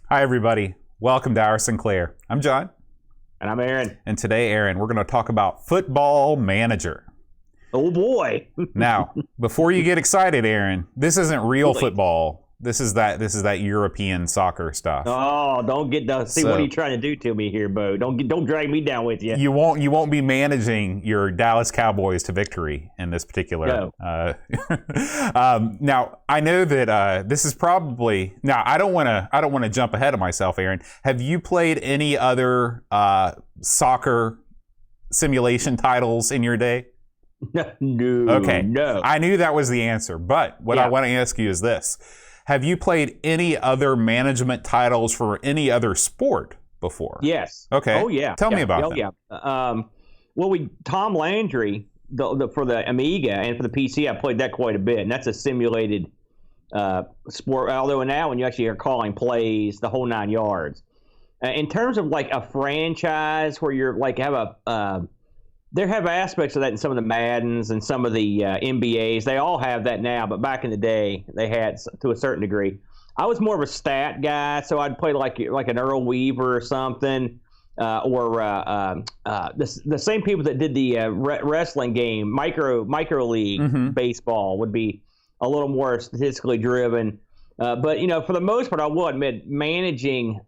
Hi, everybody. Welcome to our Sinclair. I'm John. And I'm Aaron. And today, Aaron, we're going to talk about Football Manager. Oh, boy. Now, before you get excited, Aaron, this isn't real football. This is that European soccer stuff. Oh, don't get the see. What are you trying to do to me here, Bo? Don't drag me down with you. You won't be managing your Dallas Cowboys to victory in this particular. No. Now, I know that this is probably now. I don't want to jump ahead of myself, Aaron. Have you played any other soccer simulation titles in your day? No. Okay. No. I knew that was the answer, but what I want to ask you is this. Have you played any other management titles for any other sport before? Yes. Okay. Oh, yeah. Tell me about that. Yeah. Well, Tom Landry, for the Amiga and for the PC, I played that quite a bit, and that's a simulated sport. Although now, when you actually are calling plays, the whole 9 yards. In terms of like a franchise where you're like there have aspects of that in some of the Maddens and some of the NBAs. They all have that now, but back in the day, they had to a certain degree. I was more of a stat guy, so I'd play like an Earl Weaver or something, or the same people that did the wrestling game, micro league baseball would be a little more statistically driven. But for the most part, I will admit managing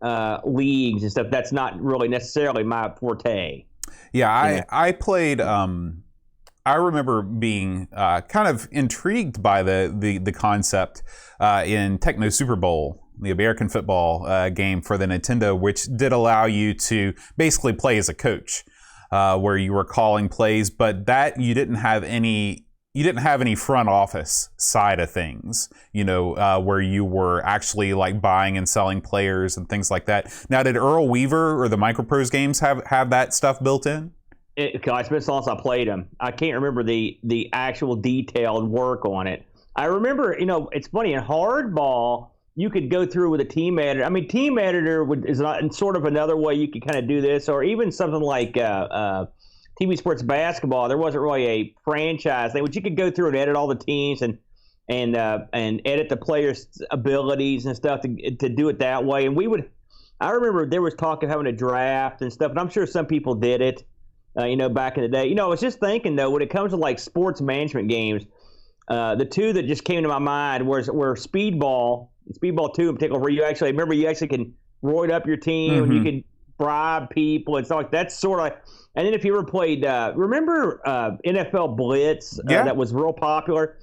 leagues and stuff, that's not really necessarily my forte. Yeah, I played. I remember being kind of intrigued by the concept in Techno Super Bowl, the American football game for the Nintendo, which did allow you to basically play as a coach, where you were calling plays, but that you didn't have any front office side of things, where you were actually like buying and selling players and things like that. Now, did Earl Weaver or the Microprose games have that stuff built in? It's been so long since I played them. I can't remember the actual detailed work on it. I remember, it's funny, in hardball, you could go through with a team editor. I mean, team editor is not sort of another way you could kind of do this, or even something like TV Sports Basketball. There wasn't really a franchise thing, which you could go through and edit all the teams and edit the players' abilities and stuff to do it that way. And I remember there was talk of having a draft and stuff, and I'm sure some people did it, back in the day. I was just thinking though, when it comes to like sports management games, the two that just came to my mind were Speedball 2 in particular, where you actually can roid up your team and you can bribe people and stuff like that. That's sort of. And then if you ever played, remember NFL Blitz that was real popular?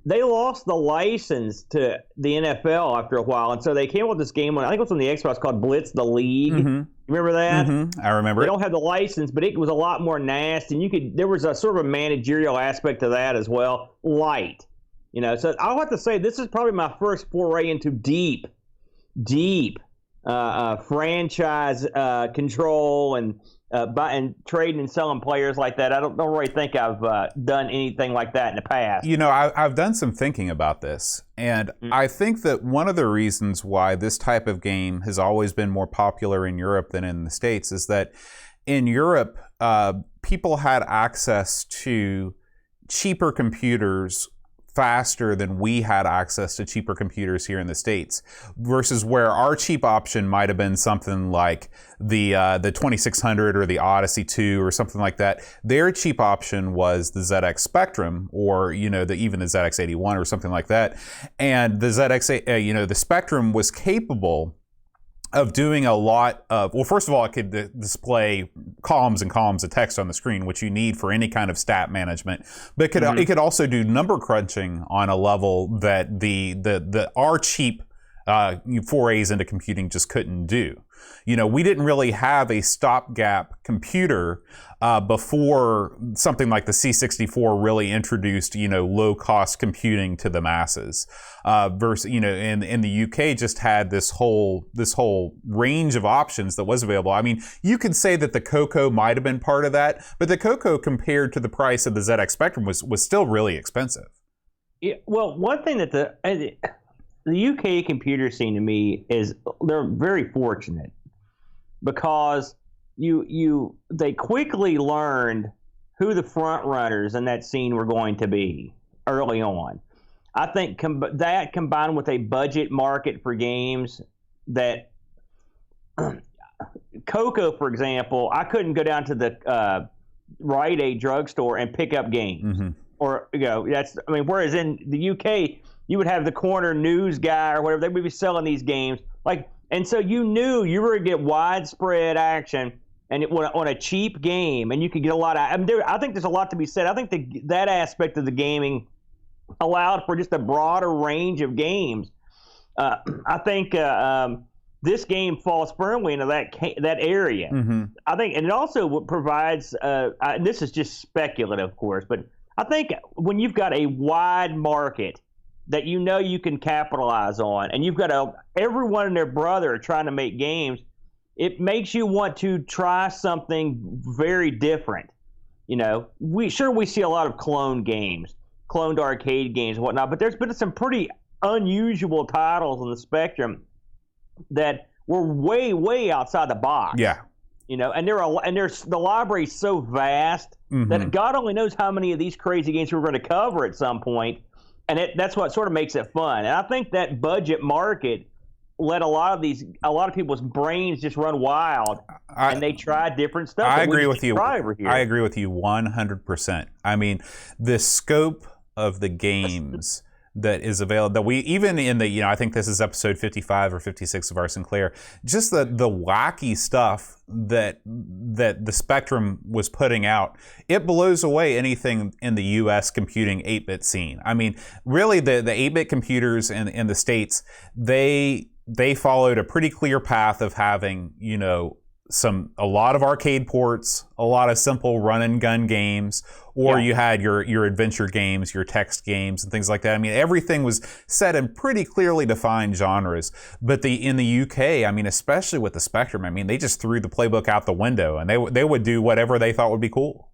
They lost the license to the NFL after a while, and so they came up with this game. I think it was on the Xbox called Blitz the League. You remember that? I remember. They don't have the license, but it was a lot more nasty. And there was a sort of a managerial aspect to that as well. Light, So I'll have to say this is probably my first foray into deep franchise control and trading and selling players like that. I don't really think I've done anything like that in the past. I've done some thinking about this, and I think that one of the reasons why this type of game has always been more popular in Europe than in the States is that in Europe, people had access to cheaper computers faster than we had access to cheaper computers here in the States, versus where our cheap option might have been something like the 2600 or the Odyssey 2 or something like that. Their cheap option was the ZX Spectrum, or even the ZX81 or something like that. And the ZX, the Spectrum was capable of doing a lot of, well, first of all, it could display columns and columns of text on the screen, which you need for any kind of stat management. But it could also do number crunching on a level that our cheap forays into computing just couldn't do. We didn't really have a stopgap computer before something like the C64 really introduced, low-cost computing to the masses. Versus, in the UK just had this whole range of options that was available. I mean, you could say that the CoCo might have been part of that, but the CoCo compared to the price of the ZX Spectrum was still really expensive. Yeah, well, one thing that the UK computer scene to me is they're very fortunate because they quickly learned who the front runners in that scene were going to be early on. I think that combined with a budget market for games that CoCo, for example, I couldn't go down to the Rite Aid drugstore and pick up games. Or, whereas in the UK, you would have the corner news guy or whatever, they would be selling these games. And so you knew you were going to get widespread action and on a cheap game, and you could get a lot of. I think there's a lot to be said. I think that aspect of the gaming allowed for just a broader range of games. I think this game falls firmly into that area. I think, and it also provides. And this is just speculative, of course, but I think when you've got a wide market that you can capitalize on, and you've got everyone and their brother trying to make games, it makes you want to try something very different. We see a lot of cloned arcade games and whatnot, but there's been some pretty unusual titles on the spectrum that were way, way outside the box. Yeah. And the library's so vast that God only knows how many of these crazy games we're going to cover at some point, and that's what sort of makes it fun. And I think that budget market let a lot of people's brains just run wild, and they try different stuff. I agree with you. I agree with you 100%. I mean, the scope of the games that is available, that we even in the, I think this is episode 55 or 56 of our Sinclair, just the wacky stuff that the Spectrum was putting out, it blows away anything in the U.S. computing 8-bit scene. I mean, really, the 8-bit computers in the States, they followed a pretty clear path of having, a lot of arcade ports, a lot of simple run and gun games, or you had your adventure games, your text games, and things like that. I mean, everything was set in pretty clearly defined genres. But in the UK, I mean, especially with the Spectrum, I mean, they just threw the playbook out the window, and they would do whatever they thought would be cool.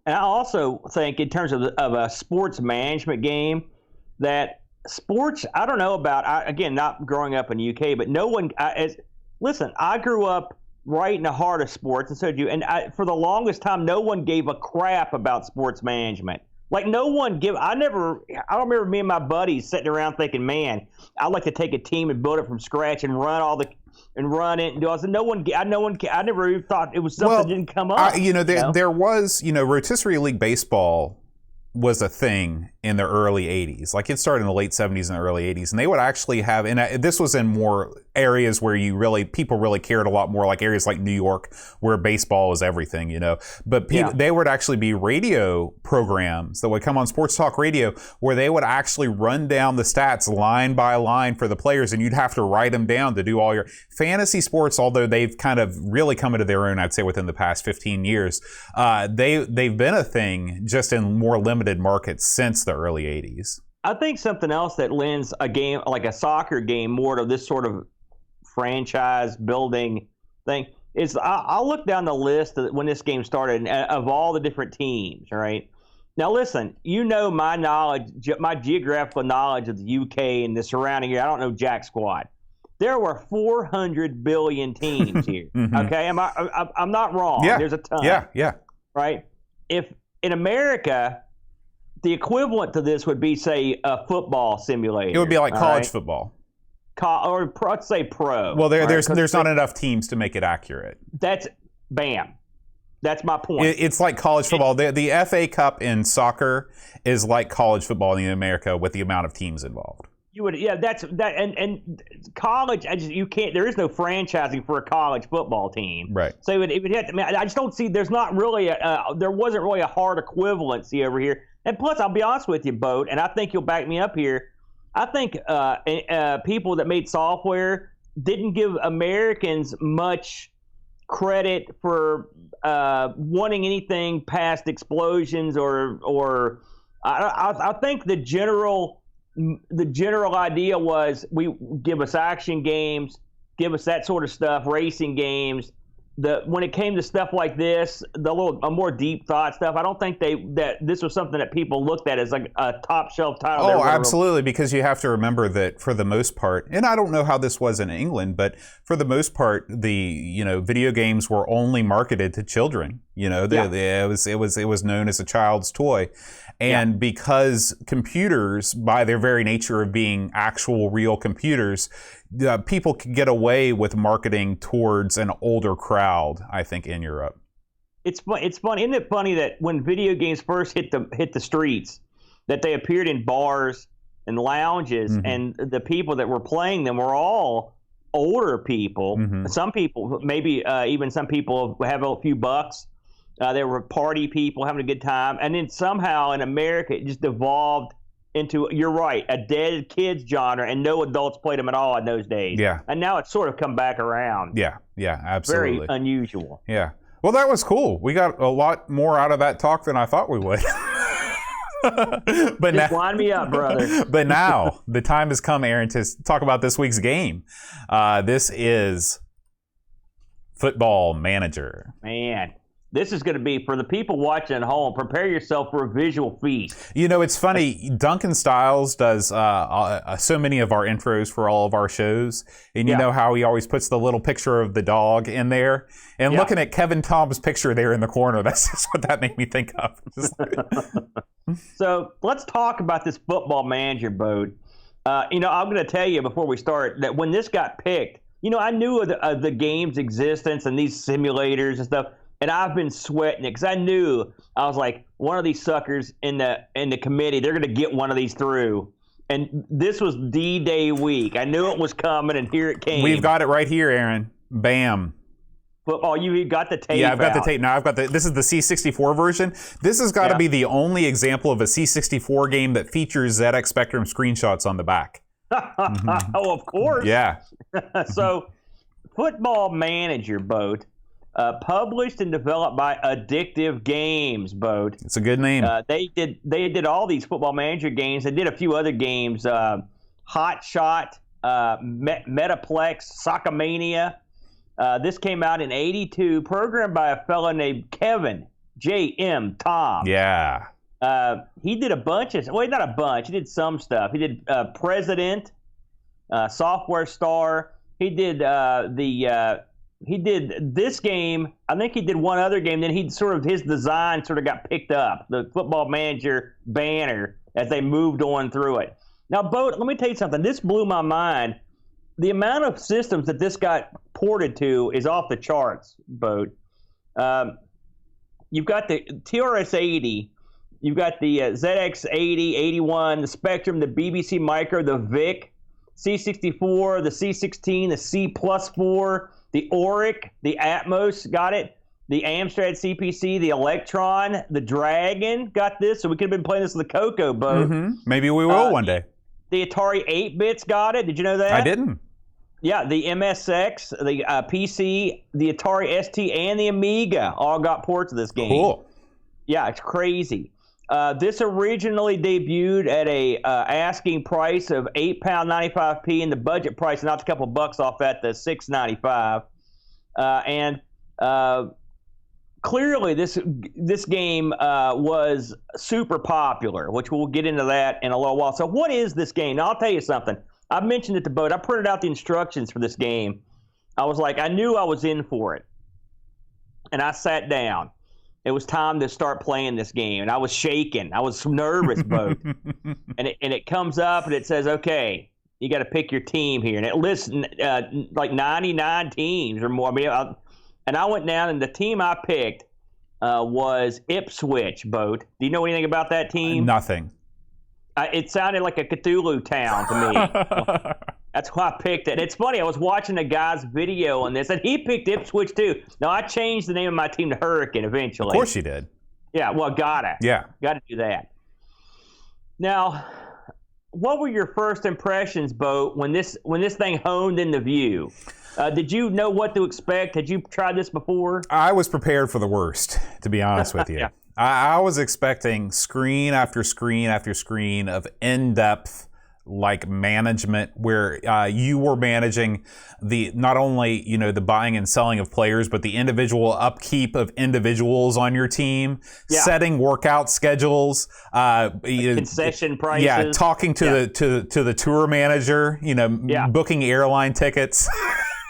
And I also think, in terms of a sports management game, that sports, I don't know about, again, not growing up in the UK, but no one, listen, I grew up right in the heart of sports, and so did you. And for the longest time, no one gave a crap about sports management. Like, I don't remember me and my buddies sitting around thinking, man, I'd like to take a team and build it from scratch and run it and do all this. I never even thought it was something that didn't come up. There was, rotisserie league baseball was a thing in the early 80s. Like, it started in the late 70s and the early 80s, and they would actually have, and this was in more areas where people really cared a lot more, like areas like New York, where baseball was everything, But they would actually be radio programs that would come on sports talk radio, where they would actually run down the stats line by line for the players, and you'd have to write them down to do all your fantasy sports. Although they've kind of really come into their own, I'd say, within the past 15 years, they've been a thing just in more limited markets since the early 80s. I think something else that lends a game like a soccer game more to this sort of franchise building thing is I'll look down the list when this game started of all the different teams. All right. Now listen, my knowledge, my geographical knowledge of the UK and the surrounding area. I don't know jack squat. There were 400 billion teams here. Okay, I'm not wrong. Yeah. There's a ton. Yeah. Right. If in America, the equivalent to this would be, say, a football simulator. It would be like college football. Let's say pro. Well, there's not enough teams to make it accurate. That's my point. It's like college football. The FA Cup in soccer is like college football in America with the amount of teams involved. And college. You can't. There is no franchising for a college football team. Right. So it would have to. I just don't see. There's not really there wasn't really a hard equivalency over here. And plus, I'll be honest with you, Boat, and I think you'll back me up here. I think people that made software didn't give Americans much credit for wanting anything past explosions or I think the general idea was we give us action games, give us that sort of stuff, racing games. When it came to stuff like this, a more deep thought stuff, I don't think that this was something that people looked at as like a top shelf title. Oh, absolutely, because you have to remember that for the most part, and I don't know how this was in England, but for the most part, the video games were only marketed to children. It was known as a child's toy. And because computers, by their very nature of being actual real computers, people can get away with marketing towards an older crowd, I think, in Europe. It's funny. Isn't it funny that when video games first hit the streets, that they appeared in bars and lounges, and the people that were playing them were all older people. Some people, maybe even some people who have a few bucks. There were party people having a good time. And then somehow in America, it just evolved into, you're right, a dead kids genre, and no adults played them at all in those days. Yeah. And now it's sort of come back around. Yeah, absolutely. Very unusual. Yeah. Well, that was cool. We got a lot more out of that talk than I thought we would. But just line me up, brother. But now the time has come, Aaron, to talk about this week's game. This is Football Manager. Man, this is going to be, for the people watching at home, prepare yourself for a visual feast. You know, it's funny. Duncan Styles does so many of our intros for all of our shows. And you know how he always puts the little picture of the dog in there? And looking at Kevin Tom's picture there in the corner, that's just what that made me think of. So let's talk about this Football Manager, Boat. I'm going to tell you before we start that when this got picked, I knew of the game's existence and these simulators and stuff. And I've been sweating it because I knew, I was like, one of these suckers in the committee, they're going to get one of these through. And this was D-Day week. I knew it was coming, and here it came. We've got it right here, Aaron. Bam. Football, you got the tape. Yeah, I've got out. the tape. Now this is the C64 version. This has got to be the only example of a C64 game that features ZX Spectrum screenshots on the back. Oh, of course. Yeah. So, Football Manager, Boat. Published and developed by Addictive Games, Boat. It's a good name. They did all these Football Manager games. They did a few other games, Hot Shot, Metaplex, Soccermania. This came out in '82, programmed by a fellow named Kevin J.M. Tom. Yeah. He did a bunch of, well, not a bunch. He did some stuff. He did President, Software Star. He did He did this game. I think he did one other game. Then his design sort of got picked up, the Football Manager banner, as they moved on through it. Now, Boat, let me tell you something. This blew my mind. The amount of systems that this got ported to is off the charts, Boat. You've got the TRS-80. You've got the ZX-80, 81, the Spectrum, the BBC Micro, the VIC, C64, the C16, the C+4, the Auric, the Atmos, got it. The Amstrad CPC, the Electron, the Dragon, got this. So we could have been playing this with the CoCo, Boat. Maybe we will one day. The Atari 8-bits got it. Did you know that? I didn't. Yeah, the MSX, the PC, the Atari ST, and the Amiga all got ports of this game. Cool. Yeah, it's crazy. This originally debuted at a asking price of £8.95p, and the budget price knocked a couple bucks off at the $6.95. And clearly, this game was super popular, which we'll get into that in a little while. So, what is this game? Now, I'll tell you something. I mentioned it to Boat. I printed out the instructions for this game. I was like, I knew I was in for it, and I sat down. It was time to start playing this game, and I was shaking. I was nervous, Boat. and it comes up, and it says, okay, you got to pick your team here. And it lists like 99 teams or more. I mean, and I went down, and the team I picked was Ipswich, Boat. Do you know anything about that team? Nothing. It sounded like a Cthulhu town to me. That's why I picked it. It's funny. I was watching a guy's video on this, and he picked Ipswich too. Now, I changed the name of my team to Hurricane eventually. Of course you did. Yeah, well, gotta do that. Now, what were your first impressions, Boat, when this thing honed into view? Did you know what to expect? Had you tried this before? I was prepared for the worst, to be honest with you. Yeah. I was expecting screen after screen after screen of in-depth like management where you were managing not only the buying and selling of players, but the individual upkeep of individuals on your team, setting workout schedules, concession prices, talking to the tour manager, booking airline tickets.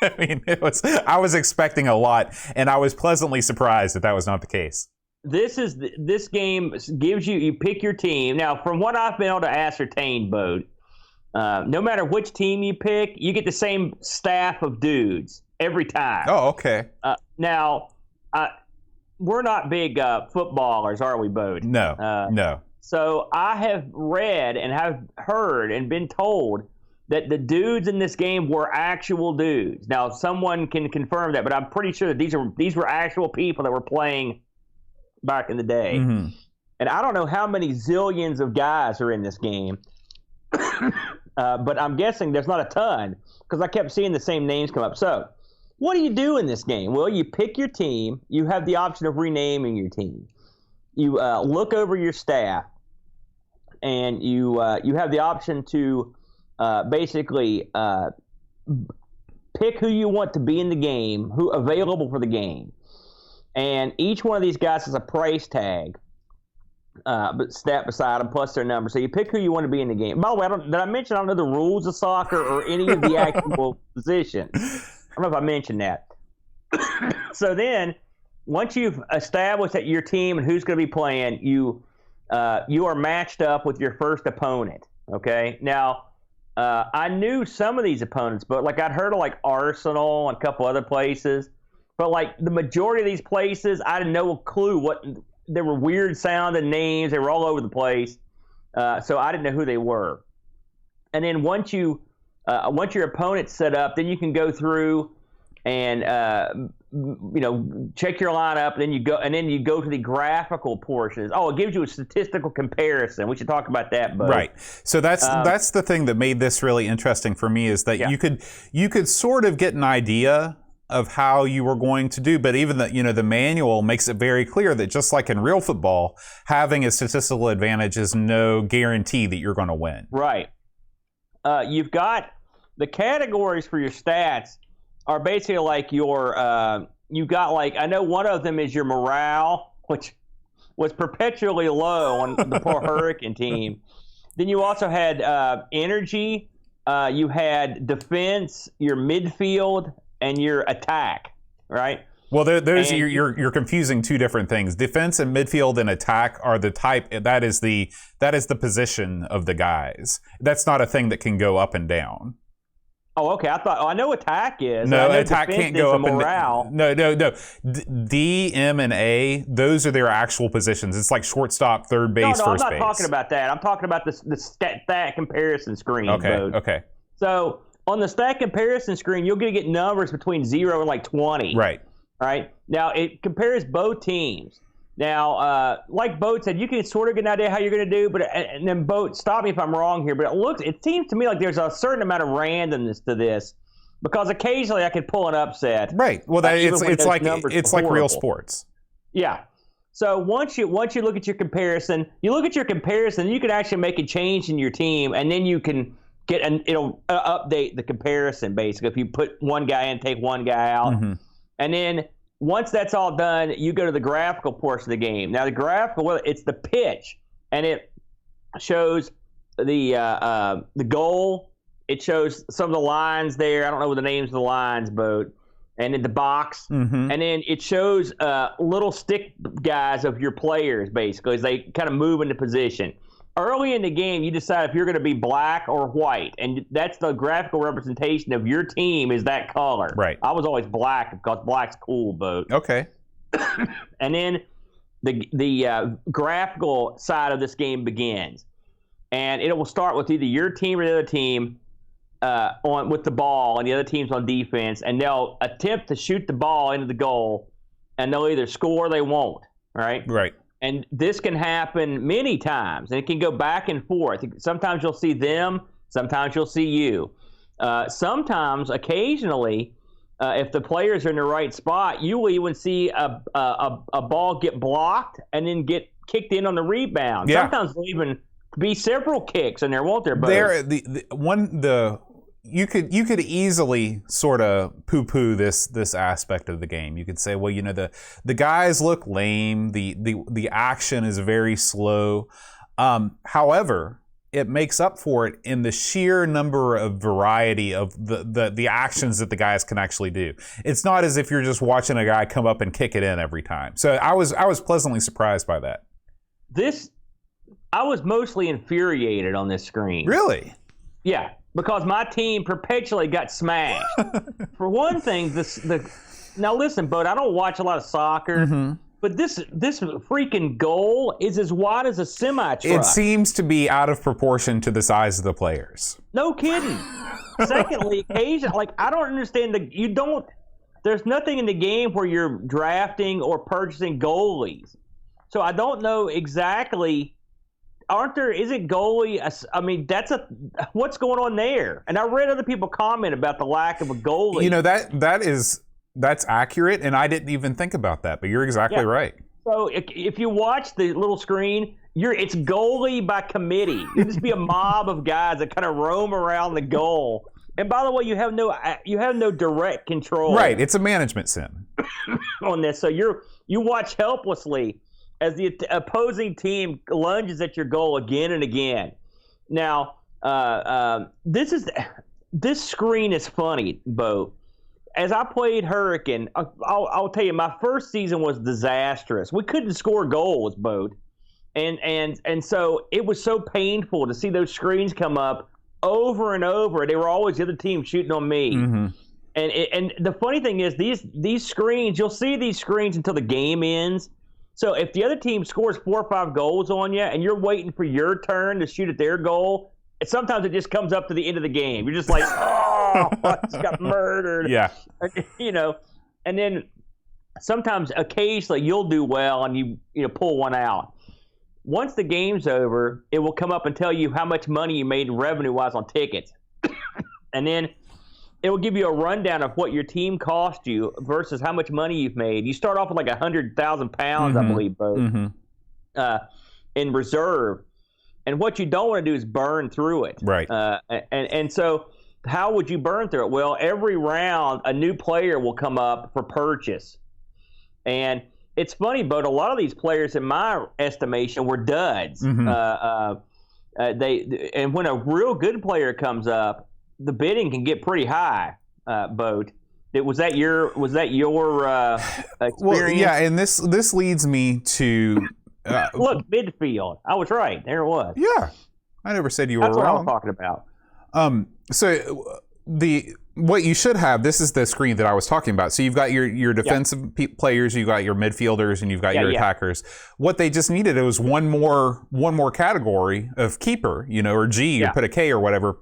I mean, I was expecting a lot, and I was pleasantly surprised that was not the case. this game gives you pick your team. Now, from what I've been able to ascertain, Boat, no matter which team you pick, you get the same staff of dudes every time. Oh, okay. Now, we're not big footballers, are we, Boat? No, no. So I have read and have heard and been told that the dudes in this game were actual dudes. Now, someone can confirm that, but I'm pretty sure that these were actual people that were playing back in the day. Mm-hmm. And I don't know how many zillions of guys are in this game, but I'm guessing there's not a ton because I kept seeing the same names come up. So what do you do in this game? Well, you pick your team. You have the option of renaming your team. You look over your staff, and you have the option to basically pick who you want to be in the game, who available for the game. And each one of these guys has a price tag but stat beside them plus their number. So you pick who you want to be in the game. By the way, did I mention I don't know the rules of soccer or any of the actual positions? I don't know if I mentioned that. So then, once you've established that your team and who's going to be playing, you are matched up with your first opponent. Okay? Now, I knew some of these opponents, but like I'd heard of like Arsenal and a couple other places. But like the majority of these places, I had no clue what. There were weird sounding names. They were all over the place. So I didn't know who they were. And then once your opponent's set up, then you can go through and check your lineup. And then you go to the graphical portions. Oh, it gives you a statistical comparison. We should talk about that, Bo. Right. So that's the thing that made this really interesting for me is that you could sort of get an idea of how you were going to do, but even the manual makes it very clear that just like in real football, having a statistical advantage is no guarantee that you're going to win. Right. You've got the categories for your stats are basically like your you got like I know one of them is your morale, which was perpetually low on the poor Hurricane team. Then you also had energy, you had defense, your midfield, and your attack, right? Well, you're confusing two different things. Defense and midfield and attack are the type. That is the position of the guys. That's not a thing that can go up and down. Oh, okay. I know attack is. No, attack can't go up and down. No. D, M, and A. Those are their actual positions. It's like shortstop, third base, first base. No, I'm not talking about that. I'm talking about the stat comparison screen. Okay. So on the stat comparison screen, you're going to get numbers between 0 and like 20. Right. Now, it compares both teams. Now, like Boat said, you can sort of get an idea how you're going to do, and then Boat, stop me if I'm wrong here, but it seems to me like there's a certain amount of randomness to this because occasionally I could pull an upset. Right. Well, it's like real sports. Yeah. So once you look at your comparison, you can actually make a change in your team, and then you can it'll update the comparison basically if you put one guy in, take one guy out. Mm-hmm. And then once that's all done, you go to the graphical portion of the game. Now the graphical, it's the pitch, and it shows the goal. It shows some of the lines there. I don't know the names of the lines, Boat. And then the box. Mm-hmm. And then it shows little stick guys of your players basically as they kind of move into position. Early in the game, you decide if you're going to be black or white, and that's the graphical representation of your team is that color. Right. I was always black because black's cool, Boat. Okay. And then the graphical side of this game begins, and it will start with either your team or the other team with the ball, and the other team's on defense, and they'll attempt to shoot the ball into the goal, and they'll either score or they won't. Right. Right. And this can happen many times, and it can go back and forth. Sometimes you'll see them, sometimes you'll see you. Sometimes, occasionally, if the players are in the right spot, you will even see a ball get blocked and then get kicked in on the rebound. Yeah. Sometimes there'll even be several kicks in there, won't there, Bo? You could easily sort of poo-poo this aspect of the game. You could say, well, the guys look lame. The action is very slow. However, it makes up for it in the sheer number of variety of the actions that the guys can actually do. It's not as if you're just watching a guy come up and kick it in every time. So I was pleasantly surprised by that. I was mostly infuriated on this screen. Really? Yeah, because my team perpetually got smashed. For one thing, now listen, Bud, I don't watch a lot of soccer, but this freaking goal is as wide as a semi-truck. It seems to be out of proportion to the size of the players. No kidding. Secondly, occasionally, I don't understand there's nothing in the game where you're drafting or purchasing goalies. So I don't know exactly. Isn't goalie? What's going on there? And I read other people comment about the lack of a goalie. You know, that's accurate, and I didn't even think about that, but you're exactly right. So if you watch the little screen, it's goalie by committee. It'll just be a mob of guys that kind of roam around the goal. And by the way, you have no direct control. Right, it's a management sim on this. So you watch helplessly as the opposing team lunges at your goal again and again. Now, this screen is funny, Bo. As I played Hurricane, I'll tell you, my first season was disastrous. We couldn't score goals, Bo. And so it was so painful to see those screens come up over and over. They were always the other team shooting on me. Mm-hmm. And the funny thing is, these screens, you'll see these screens until the game ends. So if the other team scores 4 or 5 goals on you and you're waiting for your turn to shoot at their goal, sometimes it just comes up to the end of the game. You're just like, oh, I just got murdered. Yeah. And then sometimes, occasionally, you'll do well and you pull one out. Once the game's over, it will come up and tell you how much money you made revenue-wise on tickets. And then it will give you a rundown of what your team cost you versus how much money you've made. You start off with like 100,000 pounds, I believe, both, in reserve. And what you don't want to do is burn through it. Right. And so how would you burn through it? Well, every round, a new player will come up for purchase. And it's funny, but a lot of these players, in my estimation, were duds. And when a real good player comes up, the bidding can get pretty high, Boat. Was that your experience? Well, yeah, and this leads me to look, midfield. I was right. There it was. Yeah, I never said you were wrong. That's what I was talking about. So what you should have, this is the screen that I was talking about. So you've got your defensive players, you've got your midfilders, and you've got your attackers. What they just needed was one more category of keeper, or G, or put a K or whatever.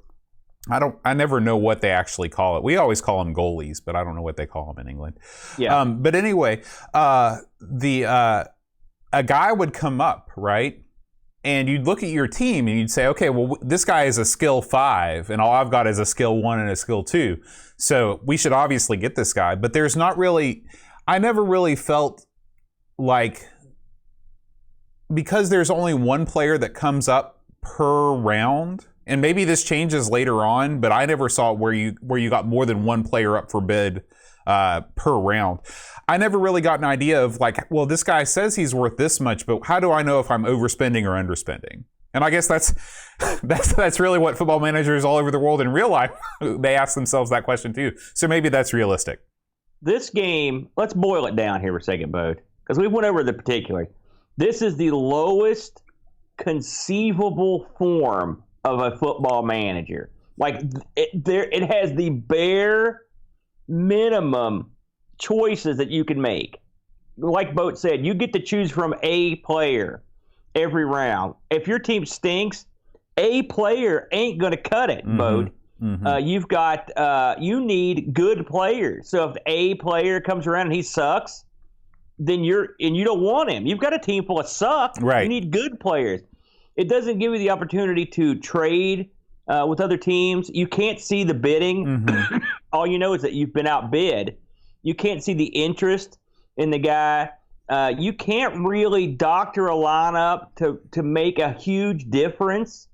I never know what they actually call it. We always call them goalies, but I don't know what they call them in England. Yeah. But anyway, a guy would come up, right? And you'd look at your team and you'd say, okay, well, this guy is a skill 5 and all I've got is a skill 1 and a skill 2. So we should obviously get this guy. But there's not really, I never really felt like, because there's only one player that comes up per round, and maybe this changes later on, but I never saw it where you got more than one player up for bid per round. I never really got an idea of like, well, this guy says he's worth this much, but how do I know if I'm overspending or underspending? And I guess that's really what football managers all over the world in real life, they ask themselves that question too. So maybe that's realistic. This game, let's boil it down here for a second, Bo, because we went over the particulars. This is the lowest conceivable form of a football manager. Like it has the bare minimum choices that you can make. Like Boat said, you get to choose from a player every round. If your team stinks, a player ain't going to cut it, Boat. You've got you need good players. So if a player comes around and he sucks, then you don't want him. You've got a team full of suck. Right. You need good players. It doesn't give you the opportunity to trade with other teams. You can't see the bidding. All you know is that you've been outbid. You can't see the interest in the guy. You can't really doctor a lineup to make a huge difference.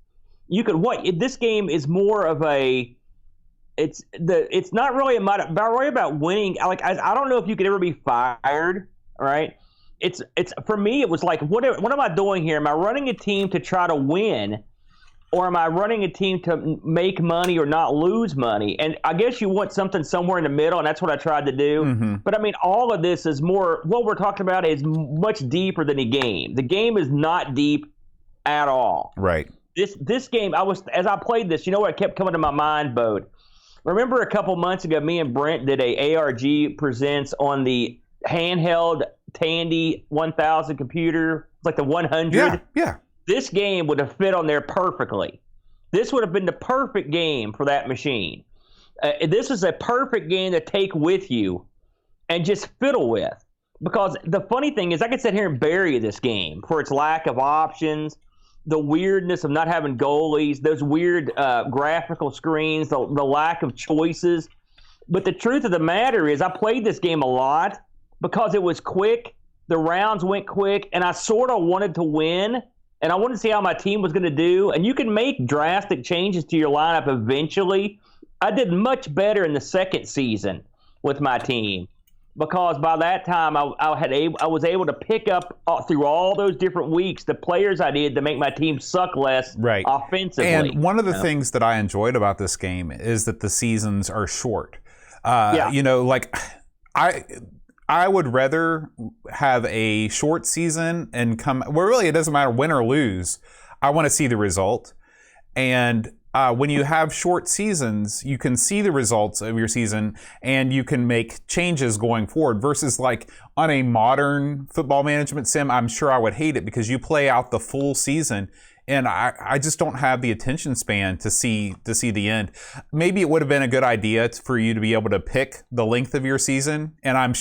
You could this game is more of a. It's not really about winning. Like I don't know if you could ever be fired, right? It's for me. It was like, what am I doing here? Am I running a team to try to win, or am I running a team to make money or not lose money? And I guess you want something somewhere in the middle, and that's what I tried to do. Mm-hmm. But I mean, all of this is more, what we're talking about is much deeper than the game. The game is not deep at all. Right. This game, as I played this, you know what kept coming to my mind, Boat? Remember a couple months ago, me and Brent did a ARG Presents on the handheld Tandy 1000 computer. It's like the 100. Yeah. This game would have fit on there perfectly. This would have been the perfect game for that machine. This is a perfect game to take with you and just fiddle with. Because the funny thing is, I could sit here and bury this game for its lack of options, the weirdness of not having goalies, those weird graphical screens, the lack of choices. But the truth of the matter is I played this game a lot because it was quick, the rounds went quick, and I sort of wanted to win, and I wanted to see how my team was going to do. And you can make drastic changes to your lineup eventually. I did much better in the second season with my team because by that time I was able to pick up through all those different weeks the players I needed to make my team suck less offensively. And one of the things that I enjoyed about this game is that the seasons are short. You know, like I would rather have a short season and well, really, it doesn't matter win or lose. I want to see the result. And when you have short seasons, you can see the results of your season and you can make changes going forward versus like on a modern football management sim, I'm sure I would hate it because you play out the full season. And I just don't have the attention span to see the end. Maybe it would have been a good idea for you to be able to pick the length of your season. And I'm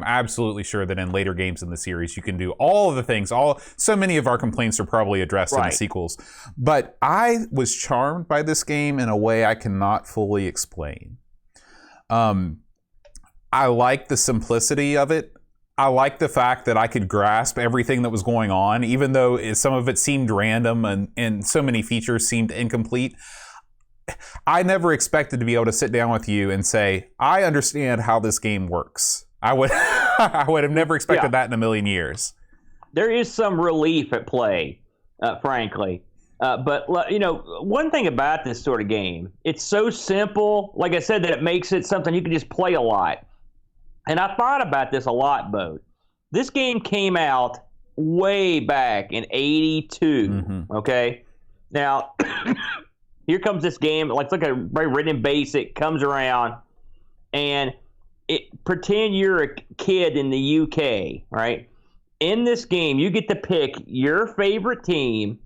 absolutely sure that in later games in the series, you can do all of the things. So many of our complaints are probably addressed in the sequels. But I was charmed by this game in a way I cannot fully explain. I like the simplicity of it. I like the fact that I could grasp everything that was going on, even though some of it seemed random and so many features seemed incomplete. I never expected to be able to sit down with you and say, I understand how this game works. I would have never expected that in a million years. There is some relief at play, frankly. But, you know, one thing about this sort of game, it's so simple, like I said, that it makes it something you can just play a lot. And I thought about this a lot, Bo. This game came out way back in 82, okay? Now, here comes this game, like it's like a very written basic, comes around, and pretend you're a kid in the UK, right? In this game, you get to pick your favorite team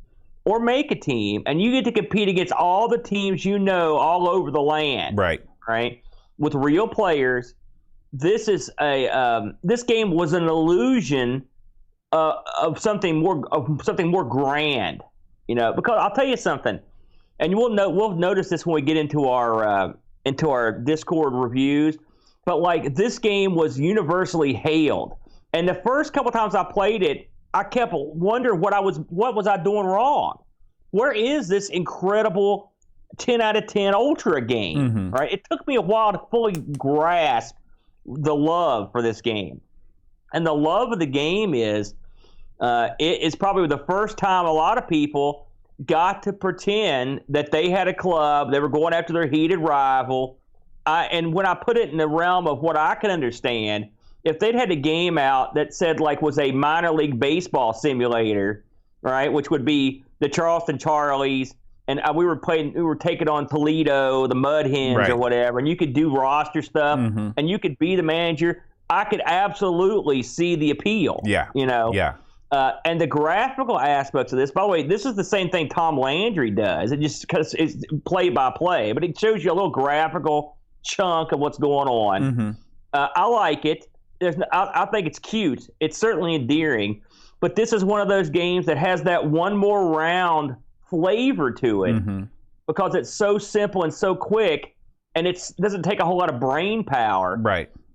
or make a team, and you get to compete against all the teams you know all over the land. Right? With real players. This is this game was an illusion of something more grand, you know. Because I'll tell you something, and we'll notice this when we get into our Discord reviews. But like this game was universally hailed, and the first couple times I played it, I kept wondering what was I doing wrong? Where is this incredible 10 out of 10 Ultra game? Right? It took me a while to fully grasp the love for this game. And the love of the game is it is probably the first time a lot of people got to pretend that they had a club, they were going after their heated rival. And when I put it in the realm of what I can understand, if they'd had a game out that said like was a minor league baseball simulator, right, which would be the Charleston Charlies, and we were taking on Toledo, the Mud Hens or whatever, and you could do roster stuff, and you could be the manager. I could absolutely see the appeal. You know. And the graphical aspects of this, by the way, this is the same thing Tom Landry does. It just because it's play by play, but it shows you a little graphical chunk of what's going on. I like it. I think it's cute. It's certainly endearing, but this is one of those games that has that one more round flavor to it because it's so simple and so quick, and it doesn't take a whole lot of brain power.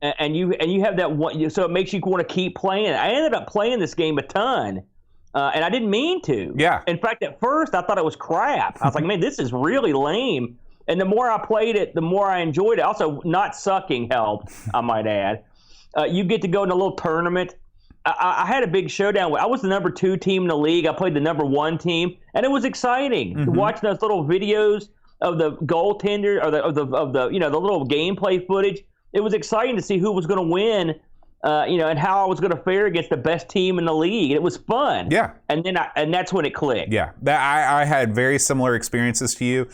And you have that one, so it makes you want to keep playing. I ended up playing this game a ton, and I didn't mean to. In fact, at first I thought it was crap. I was like, man, this is really lame. And the more I played it, the more I enjoyed it. Also, not sucking helped, I might add. You get to go in a little tournament I had a big showdown. I was the number 2 team in the league. I played the number 1 team, and it was exciting watching those little videos of the goaltender or the the little gameplay footage. It was exciting to see who was going to win, and how I was going to fare against the best team in the league. It was fun. Yeah. And then that's when it clicked. Yeah. I had very similar experiences to you,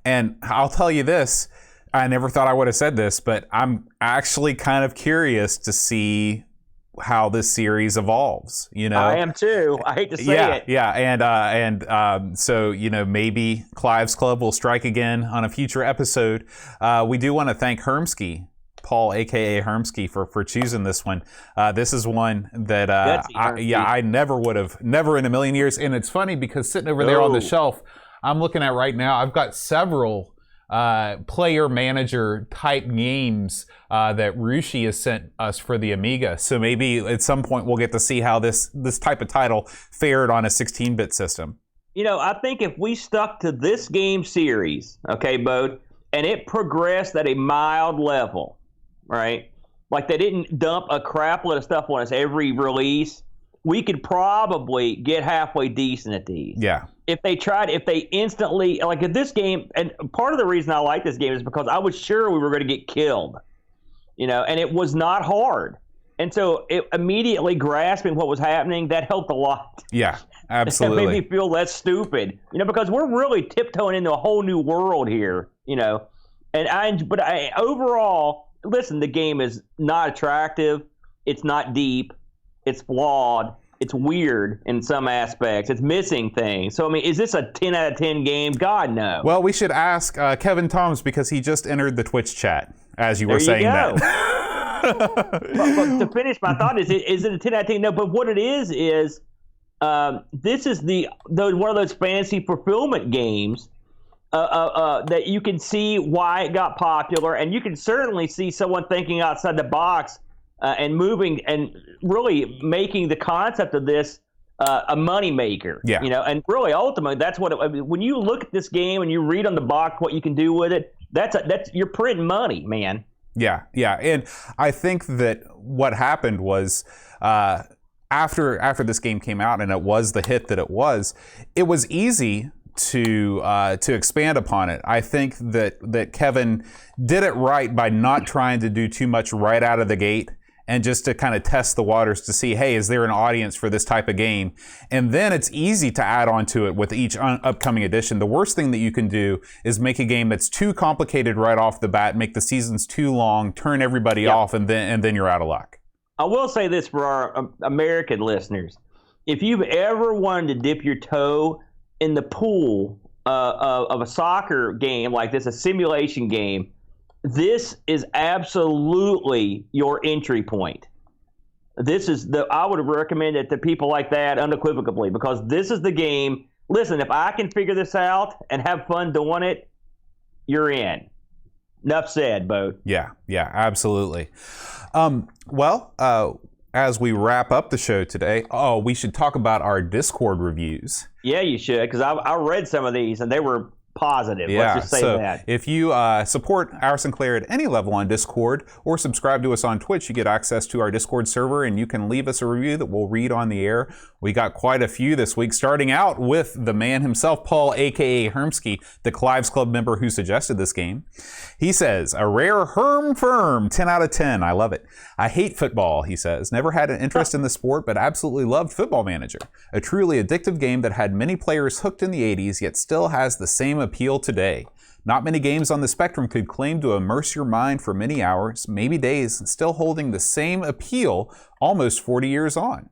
and I'll tell you this. I never thought I would have said this, but I'm actually kind of curious to see how this series evolves. I am too. I hate to say it. Yeah, and so maybe Clive's Club will strike again on a future episode. We do want to thank Hermski, Paul, aka Hermski, for choosing this one. This is one that I never in a million years. And it's funny because sitting over there on the shelf, I'm looking at right now. I've got several player manager type games that Roussel has sent us for the Amiga. So maybe at some point we'll get to see how this type of title fared on a 16-bit system. I think if we stuck to this game series, okay, Bo, and it progressed at a mild level, right? Like they didn't dump a crapload of stuff on us every release, we could probably get halfway decent at these. Yeah. If they instantly, like at this game, and part of the reason I like this game is because I was sure we were going to get killed, and it was not hard. And so immediately grasping what was happening, that helped a lot. Yeah, absolutely. It made me feel less stupid, because we're really tiptoeing into a whole new world here, but overall, listen, the game is not attractive. It's not deep. It's flawed. It's weird in some aspects. It's missing things. So, is this a 10 out of 10 game? God, no. Well, we should ask Kevin Toms because he just entered the Twitch chat as you were saying that. But to finish my thought, is it a 10 out of 10? No, but what it is this is one of those fantasy fulfillment games that you can see why it got popular, and you can certainly see someone thinking outside the box and moving and really making the concept of this a money maker. Yeah. And really ultimately that's what when you look at this game and you read on the box what you can do with it, that's you're printing money, man. Yeah, and I think that what happened was after this game came out and it was the hit that it was easy to expand upon it. I think that Kevin did it right by not trying to do too much right out of the gate, and just to kind of test the waters to see, hey, is there an audience for this type of game? And then it's easy to add on to it with each upcoming edition. The worst thing that you can do is make a game that's too complicated right off the bat, make the seasons too long, turn everybody off, and then you're out of luck. I will say this for our American listeners. If you've ever wanted to dip your toe in the pool of a soccer game like this, a simulation game, this is absolutely your entry point. I would recommend it to people like that unequivocally, because this is the game. Listen, if I can figure this out and have fun doing it, you're in. Enough said, Bo. Yeah, absolutely. As we wrap up the show today, we should talk about our Discord reviews. Yeah, you should, because I read some of these and they were positive. Yeah, let's just say so that. If you support our Sinclair at any level on Discord or subscribe to us on Twitch, you get access to our Discord server and you can leave us a review that we'll read on the air. We got quite a few this week, starting out with the man himself, Paul, aka Hermski, the Clive's Club member who suggested this game. He says, a rare Herm firm, 10 out of 10. I love it. I hate football, he says. Never had an interest in the sport, but absolutely loved Football Manager. A truly addictive game that had many players hooked in the 80s, yet still has the same appeal today. Not many games on the spectrum could claim to immerse your mind for many hours, maybe days, still holding the same appeal almost 40 years on.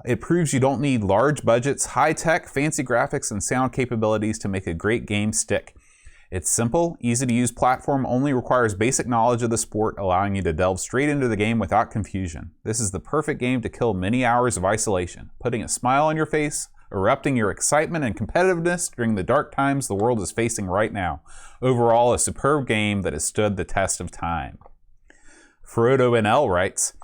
It proves you don't need large budgets, high-tech, fancy graphics, and sound capabilities to make a great game stick. It's simple, easy-to-use platform, only requires basic knowledge of the sport, allowing you to delve straight into the game without confusion. This is the perfect game to kill many hours of isolation, putting a smile on your face, erupting your excitement and competitiveness during the dark times the world is facing right now. Overall, a superb game that has stood the test of time. FrodoNL writes,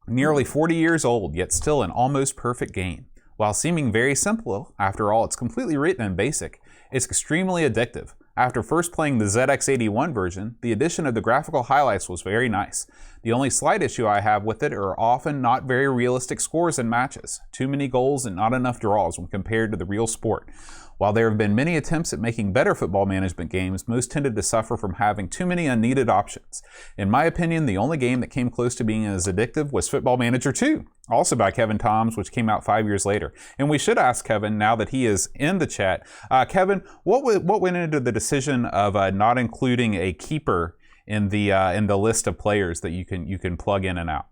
nearly 40 years old, yet still an almost perfect game. While seeming very simple, after all, it's completely written and basic. It's extremely addictive. After first playing the ZX81 version, the addition of the graphical highlights was very nice. The only slight issue I have with it are often not very realistic scores in matches, too many goals and not enough draws when compared to the real sport. While there have been many attempts at making better football management games, most tended to suffer from having too many unneeded options. In my opinion, the only game that came close to being as addictive was Football Manager 2, also by Kevin Toms, which came out 5 years later. And we should ask Kevin, now that he is in the chat, Kevin, what went into the decision of not including a keeper in the list of players that you can plug in and out?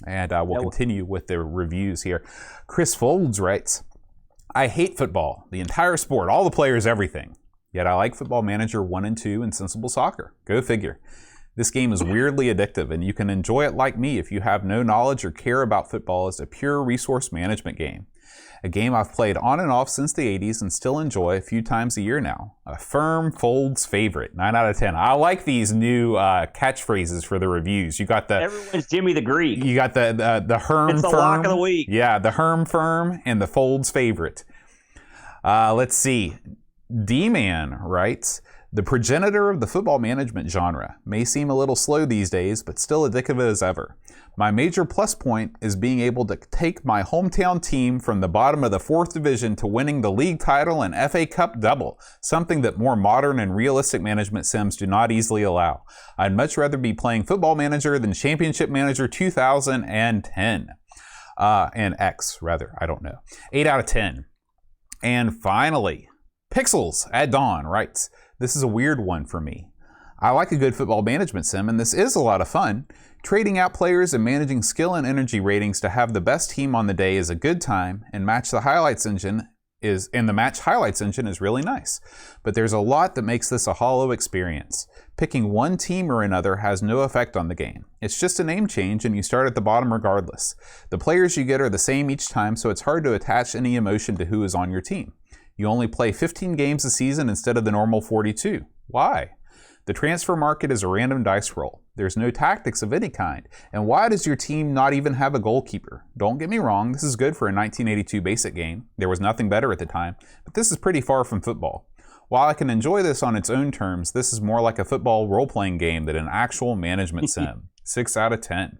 And we'll continue with the reviews here. Chris Foulds writes, I hate football, the entire sport, all the players, everything. Yet I like Football Manager 1 and 2 and Sensible Soccer. Go figure. This game is weirdly addictive, and you can enjoy it like me if you have no knowledge or care about football as a pure resource management game. A game I've played on and off since the 80s and still enjoy a few times a year now. A firm Foulds favorite, 9 out of 10. I like these new catchphrases for the reviews. You got the everyone's Jimmy the Greek. You got the Herm It's the firm. lock of the week. Yeah, the Herm firm and the Foulds favorite. Let's see. D-Man writes, the progenitor of the football management genre may seem a little slow these days, but still addictive as ever. My major plus point is being able to take my hometown team from the bottom of the 4th division to winning the league title and FA Cup double, something that more modern and realistic management sims do not easily allow. I'd much rather be playing Football Manager than Championship Manager 2010. And X, rather, I don't know. 8 out of 10. And finally, Pixels at Dawn writes, this is a weird one for me. I like a good football management sim, and this is a lot of fun. Trading out players and managing skill and energy ratings to have the best team on the day is a good time, and the match highlights engine is really nice. But there's a lot that makes this a hollow experience. Picking one team or another has no effect on the game. It's just a name change, and you start at the bottom regardless. The players you get are the same each time, so it's hard to attach any emotion to who is on your team. You only play 15 games a season instead of the normal 42. Why? The transfer market is a random dice roll. There's no tactics of any kind. And why does your team not even have a goalkeeper? Don't get me wrong, this is good for a 1982 basic game. There was nothing better at the time, but this is pretty far from football. While I can enjoy this on its own terms, this is more like a football role-playing game than an actual management sim. 6 out of 10.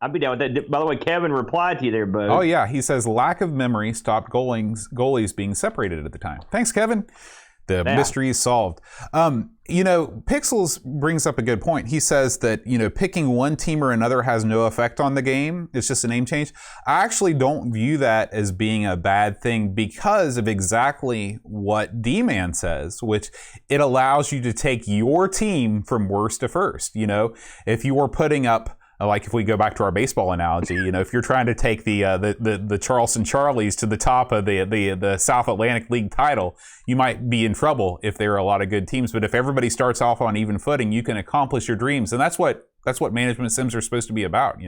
I'd be down with that. By the way, Kevin replied to you there, Bo. Oh yeah, he says lack of memory stopped goalies being separated at the time. Thanks, Kevin. The mystery is solved. Pixels brings up a good point. He says that, picking one team or another has no effect on the game. It's just a name change. I actually don't view that as being a bad thing because of exactly what D-Man says, which it allows you to take your team from worst to first. If you were putting up, like if we go back to our baseball analogy, if you're trying to take the Charleston Charlies to the top of the South Atlantic League title, you might be in trouble if there are a lot of good teams. But if everybody starts off on even footing, you can accomplish your dreams, and that's what management sims are supposed to be about.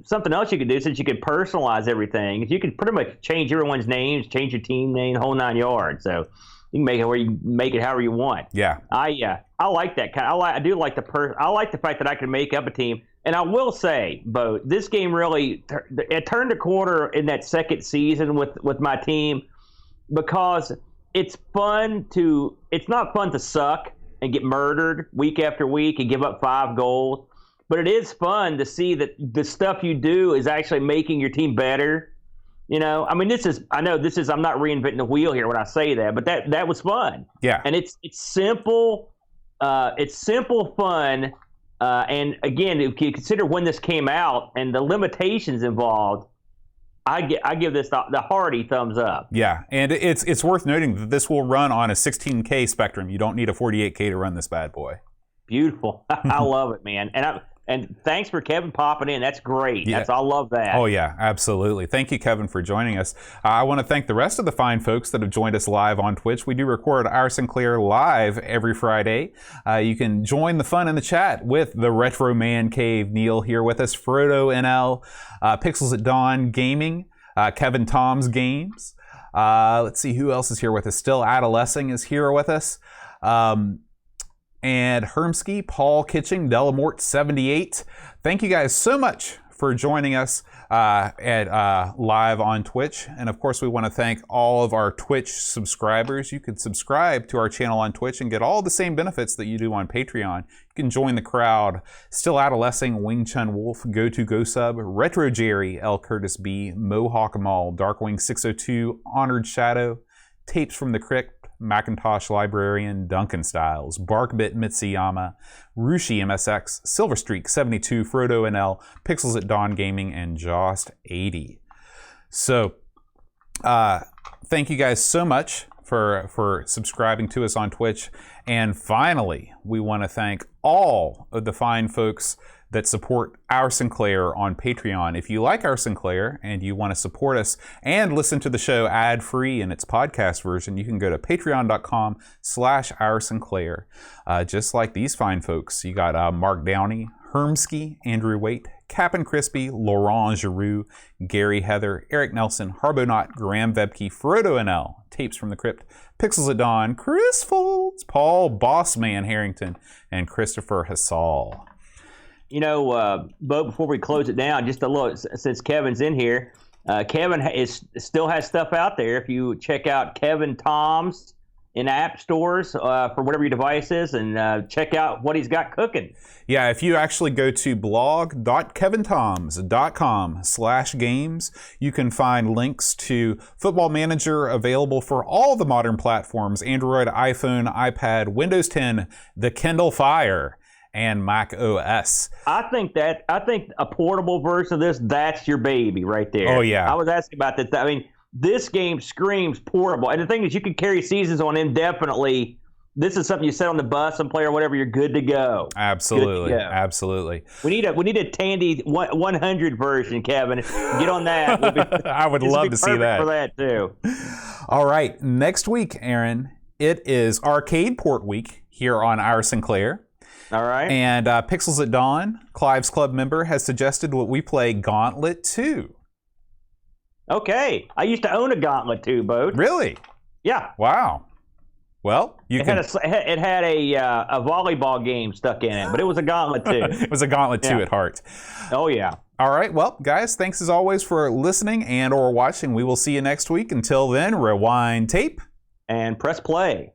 Something else you could do, since you could personalize everything, is you could pretty much change everyone's names, change your team name, the whole 9 yards. So you can make it where you make it however you want. Yeah, I like that kind. I do like I like the fact that I can make up a team. And I will say, Bo, this game really it turned a corner in that second season with my team, because it's not fun to suck and get murdered week after week and give up 5 goals, but it is fun to see that the stuff you do is actually making your team better. I'm not reinventing the wheel here when I say that, but that was fun. Yeah. And it's simple, fun. And again, if you consider when this came out and the limitations involved, I give this the hearty thumbs up. Yeah, and it's worth noting that this will run on a 16K spectrum. You don't need a 48K to run this bad boy. Beautiful. I love it, man. And thanks for Kevin popping in. That's great. Yeah. I love that. Oh, yeah, absolutely. Thank you, Kevin, for joining us. I want to thank the rest of the fine folks that have joined us live on Twitch. We do record our Sinclair live every Friday. You can join the fun in the chat with the Retro Man Cave. Neil here with us, FrodoNL, Pixels at Dawn Gaming, Kevin Toms Games. Let's see who else is here with us. Still Adolescing is here with us. And Hermski, Paul Kitching, Delamort78. Thank you guys so much for joining us live on Twitch. And of course, we want to thank all of our Twitch subscribers. You can subscribe to our channel on Twitch and get all the same benefits that you do on Patreon. You can join the crowd. Still Adolescing, Wing Chun Wolf, Go Sub, Retro Jerry, L. Curtis B, Mohawk Mall, Darkwing 602, Honored Shadow, Tapes from the Crypt, Macintosh Librarian, Duncan Styles, Barkbit Mitsuyama, Rushi MSX, Silverstreak 72, FrodoNL, Pixels at Dawn Gaming, and Jost 80. So, thank you guys so much for subscribing to us on Twitch. And finally, we want to thank all of the fine folks that support our Sinclair on Patreon. If you like our Sinclair and you want to support us and listen to the show ad-free in its podcast version, you can go to patreon.com/our Sinclair. Just like these fine folks, you got Mark Downey, Hermski, Andrew Waite, Cap'n Crispy, Laurent Giroux, Gary Heather, Eric Nelson, Harbonaut, Graham Vebke, Frodo NL, Tapes from the Crypt, Pixels at Dawn, Chris Foulds, Paul Bossman Harrington, and Christopher Hassall. You know, Bo, before we close it down, just a little, since Kevin's in here, Kevin still has stuff out there. If you check out Kevin Toms in app stores for whatever your device is, and check out what he's got cooking. Yeah, if you actually go to blog.kevintoms.com/games, you can find links to Football Manager available for all the modern platforms: Android, iPhone, iPad, Windows 10, the Kindle Fire, and Mac OS. I think a portable version of this, that's your baby right there. Oh, yeah. I was asking about that. I mean, this game screams portable. And the thing is, you can carry seasons on indefinitely. This is something you set on the bus and play or whatever, you're good to go. Absolutely. Absolutely. We need a Tandy 100 version, Kevin. Get on that. I would love to see that. For that, too. All right. Next week, Aaron, it is Arcade Port Week here on our Sinclair. All right. And Pixels at Dawn, Clive's Club member, has suggested what we play Gauntlet 2. Okay. I used to own a Gauntlet 2, Bo. Really? Yeah. Wow. Well, it had a volleyball game stuck in it, but it was a Gauntlet 2. It was a Gauntlet 2 at heart. Oh, yeah. All right. Well, guys, thanks as always for listening and or watching. We will see you next week. Until then, rewind tape. And press play.